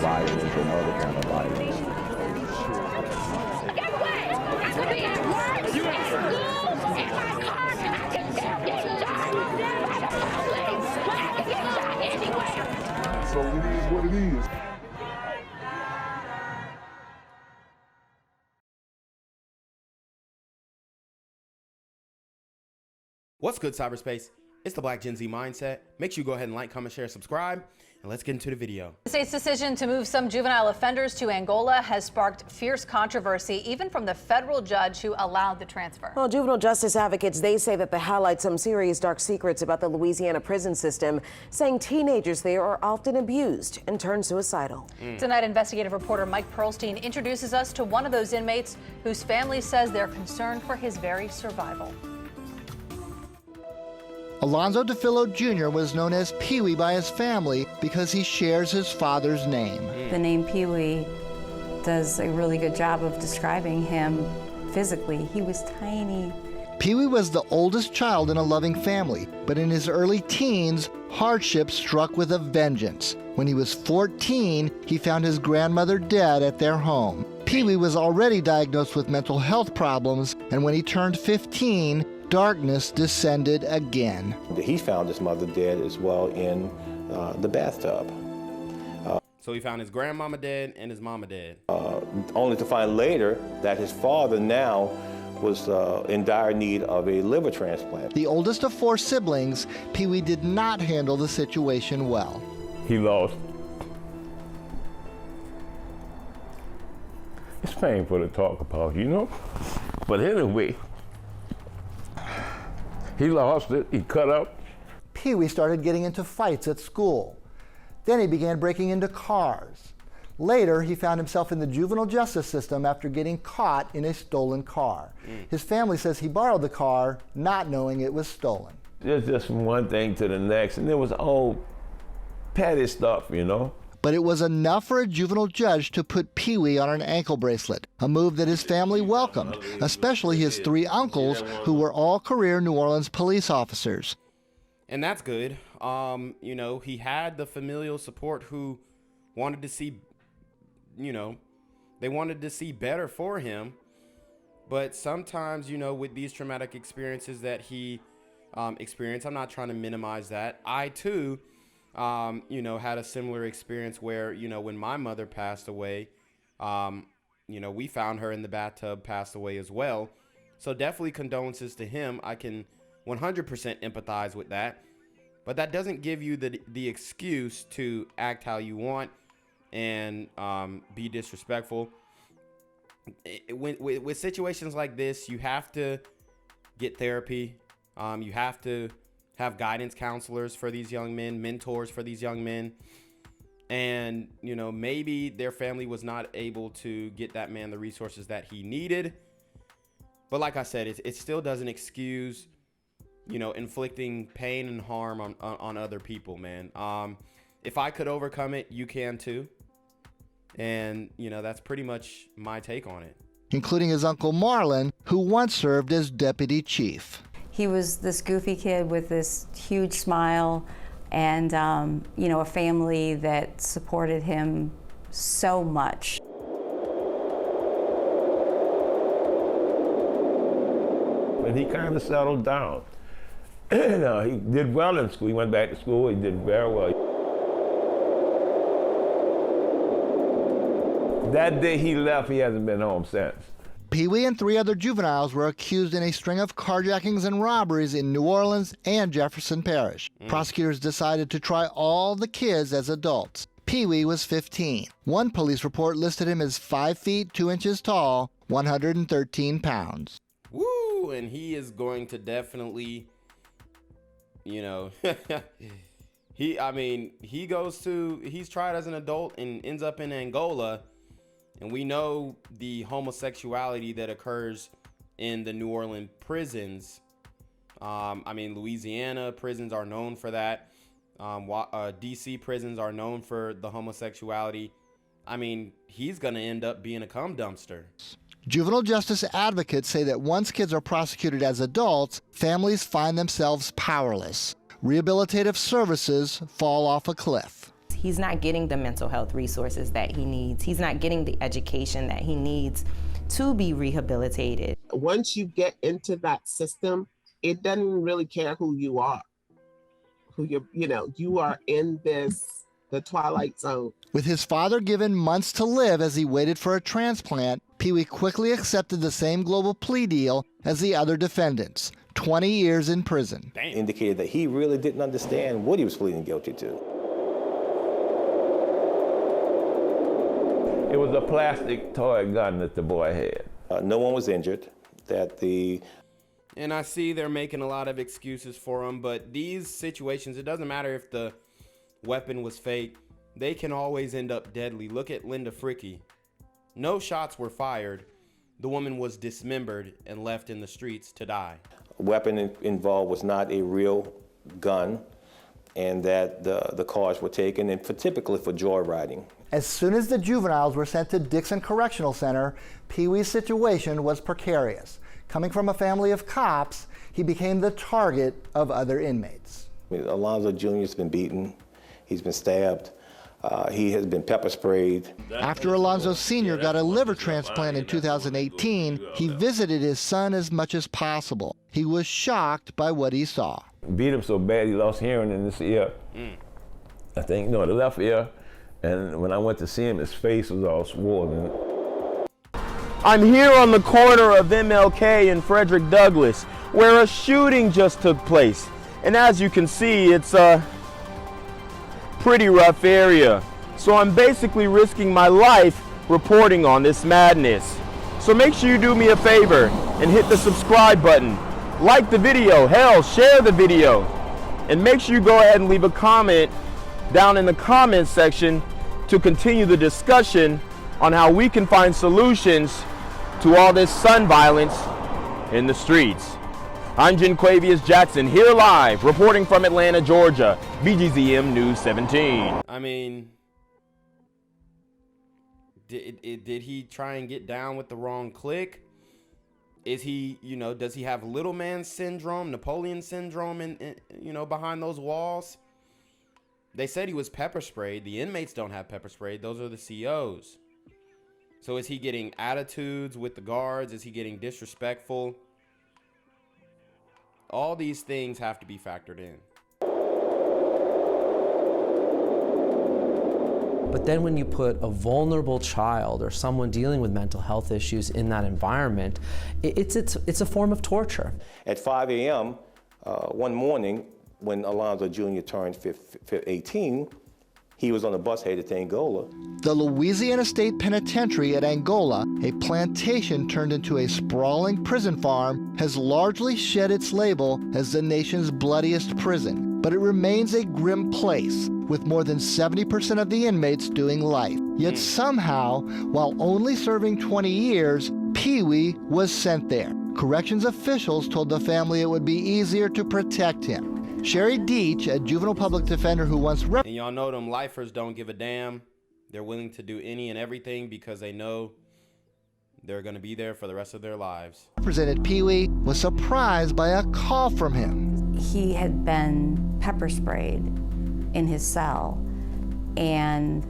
violence and other kind of violence. Get away! I could be at work, at school, in my car, and I can still get shot by the police. But I can get shot anywhere. So it is what it is. What's good, cyberspace? It's the Black Gen Z Mindset. Make sure you go ahead and like, comment, share, subscribe, and let's get into the video. The state's decision to move some juvenile offenders to Angola has sparked fierce controversy, even from the federal judge who allowed the transfer. Well, juvenile justice advocates, they say that they highlight some serious dark secrets about the Louisiana prison system, saying teenagers there are often abused and turn suicidal. Tonight, investigative reporter Mike Perlstein introduces us to one of those inmates whose family says they're concerned for his very survival. Alonzo Defillo Jr. was known as Peewee by his family because he shares his father's name. The name Peewee does a really good job of describing him physically. He was tiny. Peewee was the oldest child in a loving family, but in his early teens, hardship struck with a vengeance. When he was 14, he found his grandmother dead at their home. Peewee was already diagnosed with mental health problems, and when he turned 15, darkness descended again. He found his mother dead as well in the bathtub. So he found his grandmama dead and his mama dead. Only to find later that his father now was in dire need of a liver transplant. The oldest of 4 siblings, Peewee did not handle the situation well. He lost. It's painful to talk about, you know? But anyway, he lost it, he cut up. Peewee started getting into fights at school. Then he began breaking into cars. Later, he found himself in the juvenile justice system after getting caught in a stolen car. His family says he borrowed the car, not knowing it was stolen. It's just from one thing to the next, and it was all petty stuff, you know? But it was enough for a juvenile judge to put Peewee on an ankle bracelet, a move that his family welcomed, especially his 3 uncles, who were all career New Orleans police officers. And that's good. You know, he had the familial support who wanted to see, you know, they wanted to see better for him. But sometimes, you know, with these traumatic experiences that he experienced, I'm not trying to minimize that. I, too, you know, had a similar experience where, you know, when my mother passed away, you know, we found her in the bathtub, passed away as well. So definitely condolences to him. I can 100% empathize with that. But that doesn't give you the excuse to act how you want and be disrespectful. With situations like this, you have to get therapy. You have to have guidance counselors for these young men, mentors for these young men. And, you know, maybe their family was not able to get that man the resources that he needed. But like I said, it still doesn't excuse, you know, inflicting pain and harm on other people, man. If I could overcome it, you can too. And, you know, that's pretty much my take on it. Including his uncle Marlon, who once served as deputy chief. He was this goofy kid with this huge smile and, you know, a family that supported him so much. And he kind of settled down. He did well in school. He went back to school. He did very well. That day he left, he hasn't been home since. Peewee and 3 other juveniles were accused in a string of carjackings and robberies in New Orleans and Jefferson Parish. Prosecutors decided to try all the kids as adults. Peewee was 15. One police report listed him as 5 feet 2 inches tall, 113 pounds. Woo! And he is going to definitely, you know, he's tried as an adult and ends up in Angola. And we know the homosexuality that occurs in the New Orleans prisons. Louisiana prisons are known for that. DC prisons are known for the homosexuality. I mean, he's going to end up being a cum dumpster. Juvenile justice advocates say that once kids are prosecuted as adults, families find themselves powerless. Rehabilitative services fall off a cliff. He's not getting the mental health resources that he needs. He's not getting the education that he needs to be rehabilitated. Once you get into that system, it doesn't really care who you are. You are in the twilight zone. With his father given months to live as he waited for a transplant, Peewee quickly accepted the same global plea deal as the other defendants, 20 years in prison. Indicated that he really didn't understand what he was pleading guilty to. It was a plastic toy gun that the boy had. No one was injured. And I see they're making a lot of excuses for him, but these situations, it doesn't matter if the weapon was fake. They can always end up deadly. Look at Linda Fricky. No shots were fired. The woman was dismembered and left in the streets to die. Weapon involved was not a real gun, and that the cars were taken, and typically for joyriding. As soon as the juveniles were sent to Dixon Correctional Center, Peewee's situation was precarious. Coming from a family of cops, he became the target of other inmates. Alonzo Jr. has been beaten. He's been stabbed. He has been pepper sprayed. After Alonzo Sr. got a liver transplant in 2018, he visited his son as much as possible. He was shocked by what he saw. Beat him so bad he lost hearing in this ear. I think, no, the left ear. And when I went to see him, his face was all swollen. I'm here on the corner of MLK and Frederick Douglass, where a shooting just took place. And as you can see, it's a pretty rough area. So I'm basically risking my life reporting on this madness. So make sure you do me a favor and hit the subscribe button. Like the video, hell, share the video. And make sure you go ahead and leave a comment down in the comments section to continue the discussion on how we can find solutions to all this son violence in the streets. I'm Jenquavius Jackson, here live, reporting from Atlanta, Georgia, BGZM News 17. I mean, did he try and get down with the wrong clique? Is he, does he have little man syndrome, Napoleon syndrome, behind those walls? They said he was pepper sprayed. The inmates don't have pepper sprayed. Those are the COs. So is he getting attitudes with the guards? Is he getting disrespectful? All these things have to be factored in. But then when you put a vulnerable child or someone dealing with mental health issues in that environment, it's a form of torture. At 5 a.m. One morning, when Alonzo Jr. turned 18, he was on a bus headed to Angola. The Louisiana State Penitentiary at Angola, a plantation turned into a sprawling prison farm, has largely shed its label as the nation's bloodiest prison. But it remains a grim place, with more than 70% of the inmates doing life. Yet somehow, while only serving 20 years, Peewee was sent there. Corrections officials told the family it would be easier to protect him. Sherry Deach, a juvenile public defender who once and y'all know them lifers don't give a damn. They're willing to do any and everything because they know they're going to be there for the rest of their lives. Represented Peewee was surprised by a call from him. He had been pepper sprayed in his cell, and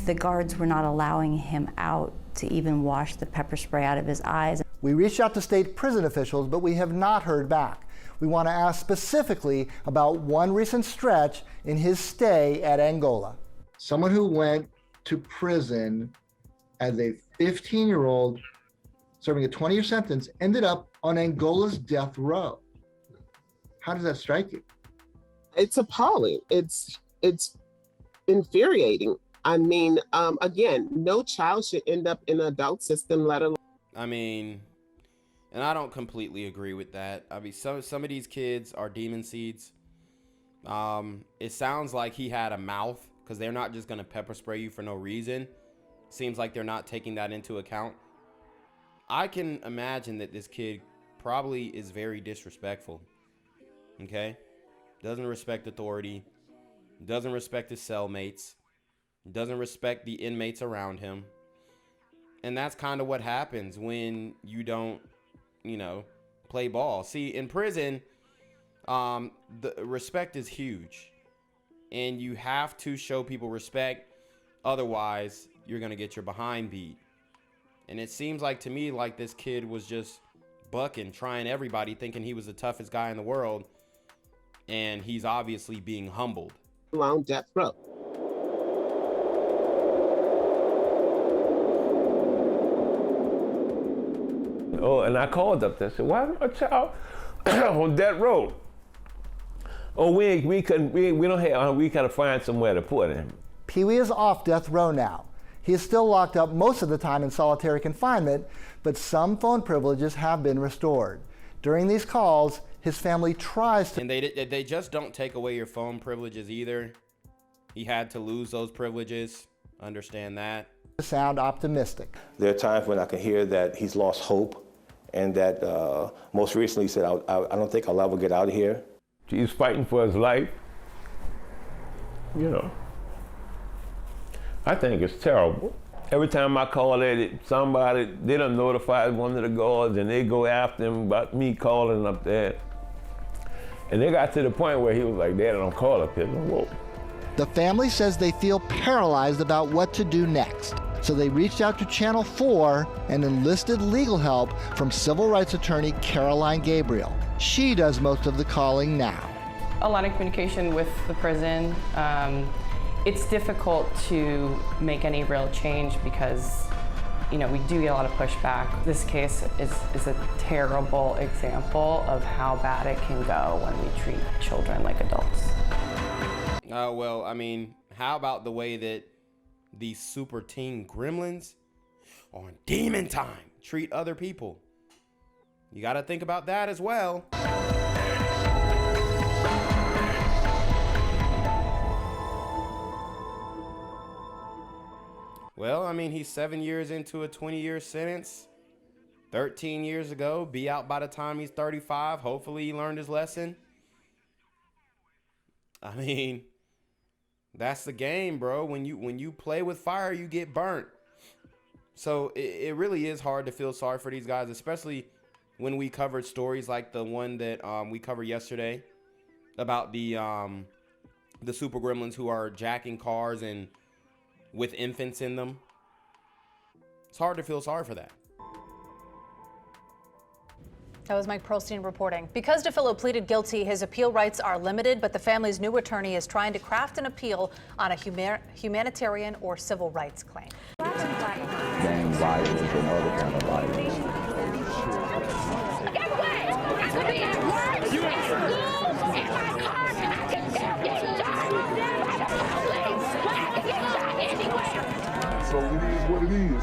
the guards were not allowing him out to even wash the pepper spray out of his eyes. We reached out to state prison officials, but we have not heard back. We want to ask specifically about one recent stretch in his stay at Angola. Someone who went to prison as a 15-year-old serving a 20-year sentence ended up on Angola's death row. How does that strike you? It's appalling. It's infuriating. I mean, again, no child should end up in an adult system, let alone. I mean, and I don't completely agree with that. I mean, some of these kids are demon seeds. It sounds like he had a mouth, because they're not just going to pepper spray you for no reason. Seems like they're not taking that into account. I can imagine that this kid probably is very disrespectful. Okay? Doesn't respect authority. Doesn't respect his cellmates. Doesn't respect the inmates around him. And that's kind of what happens when you don't, play ball. See, in prison, the respect is huge. and you have to show people respect. Otherwise, you're going to get your behind beat. And it seems like to me like this kid was just bucking, trying everybody, thinking he was the toughest guy in the world. And he's obviously being humbled. Around death row. Oh, and I called up there and said, why is my child on death row? Oh, we gotta find somewhere to put him. Peewee is off death row now. He is still locked up most of the time in solitary confinement, but some phone privileges have been restored. During these calls, his family tries to... And they just don't take away your phone privileges either. He had to lose those privileges. Understand that. ...sound optimistic. There are times when I can hear that he's lost hope, and that most recently he said, I don't think I'll ever get out of here. He's fighting for his life. You know, I think it's terrible. Every time I call somebody, they done notified one of the guards and they go after him about me calling up there. And they got to the point where he was like, Dad, don't call up here no more. The family says they feel paralyzed about what to do next. So they reached out to Channel 4 and enlisted legal help from civil rights attorney Caroline Gabriel. She does most of the calling now. A lot of communication with the prison. It's difficult to make any real change because, you know, we do get a lot of pushback. This case is a terrible example of how bad it can go when we treat children like adults. Well, I mean, how about the way that these super teen gremlins on demon time treat other people? You got to think about that as well. Well, I mean, he's 7 years into a 20-year sentence. 13 years ago, be out by the time he's 35. Hopefully he learned his lesson. I mean, that's the game, bro. When you play with fire, you get burnt. So it really is hard to feel sorry for these guys, especially when we covered stories like the one that we covered yesterday about the super gremlins who are jacking cars and with infants in them. It's hard to feel sorry for that. That was Mike Pearlstein reporting. Because Defillo pleaded guilty, his appeal rights are limited, but the family's new attorney is trying to craft an appeal on a humanitarian or civil rights claim. Gang violence and other kind of violence. Get away! I could be at work, at school, in my car, and I can still get shot by the police. I can get shot anywhere. So it is what it is.